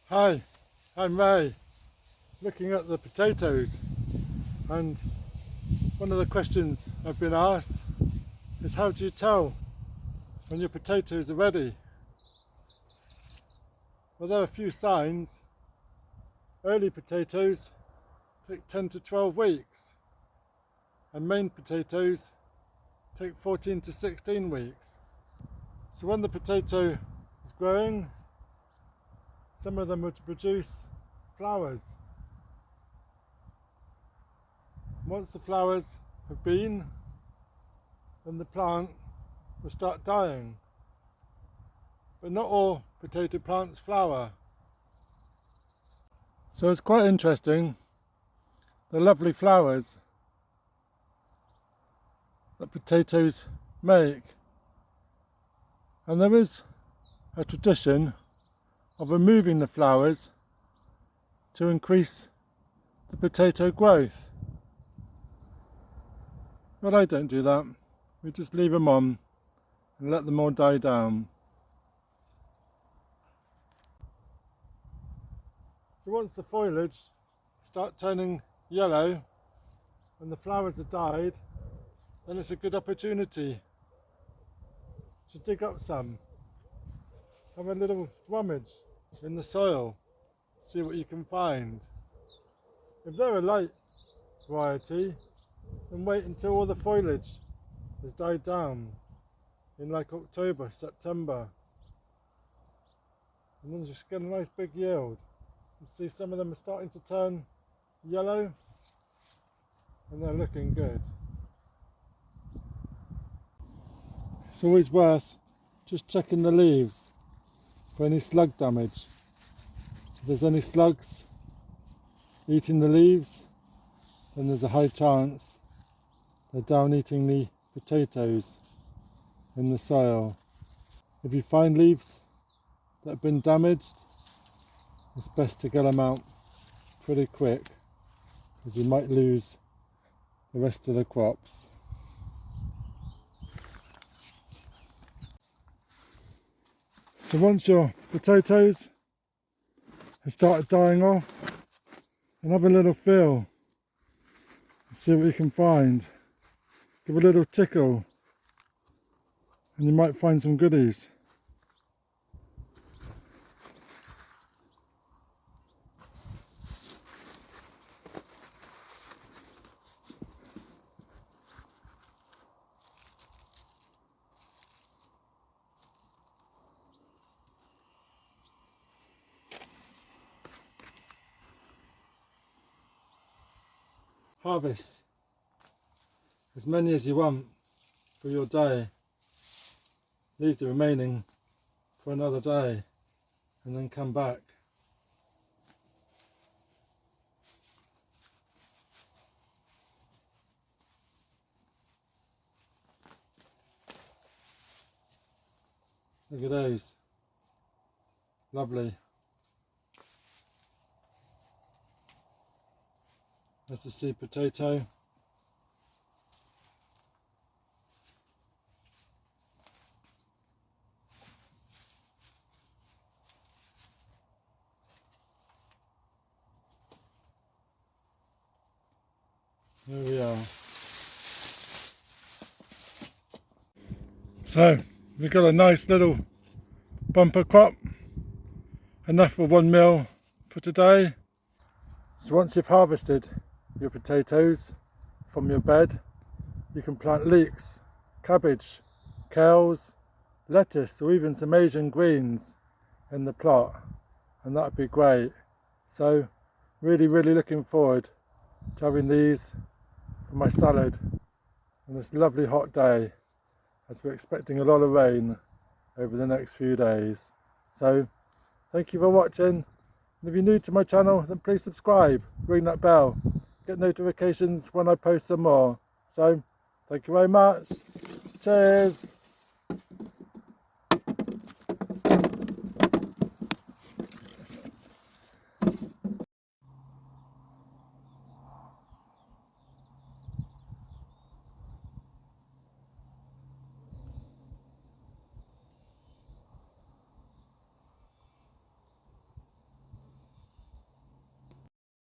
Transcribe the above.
Hi, I'm Ray, looking at the potatoes, and one of the questions I've been asked is, how do you tell when your potatoes are ready? Well, there are a few signs. Early potatoes take 10 to 12 weeks, and main potatoes take 14 to 16 weeks. So when the potato is growing, some of them would produce flowers. Once the flowers have been, then the plant will start dying. But not all potato plants flower. So it's quite interesting, the lovely flowers that potatoes make. And there is a tradition of removing the flowers to increase the potato growth. But I don't do that. We just leave them on and let them all die down. So once the foliage starts turning yellow and the flowers are died, then it's a good opportunity to dig up some. Have a little rummage in the soil, see what you can find. If they're a light variety, then wait until all the foliage has died down in like October, September, and then just get a nice big yield. You see some of them are starting to turn yellow and they're looking good. It's always worth just checking the leaves for any slug damage. If there's any slugs eating the leaves, then there's a high chance they're down eating the potatoes in the soil. If you find leaves that have been damaged, it's best to get them out pretty quick, because you might lose the rest of the crops. So once your potatoes have started dying off, and have a little feel and see what you can find. Give a little tickle and you might find some goodies. Harvest as many as you want for your day. Leave the remaining for another day and then come back. Look at those. Lovely. That's the seed potato. There we are. So we've got a nice little bumper crop, enough for 1 meal for today. So once you've harvested your potatoes from your bed, you can plant leeks, cabbage, kales, lettuce, or even some Asian greens in the plot, and that would be great. So really looking forward to having these for my salad on this lovely hot day, as we're expecting a lot of rain over the next few days. So thank you for watching, and if you're new to my channel, then please subscribe, ring that bell, get notifications when I post some more. So thank you very much. Cheers.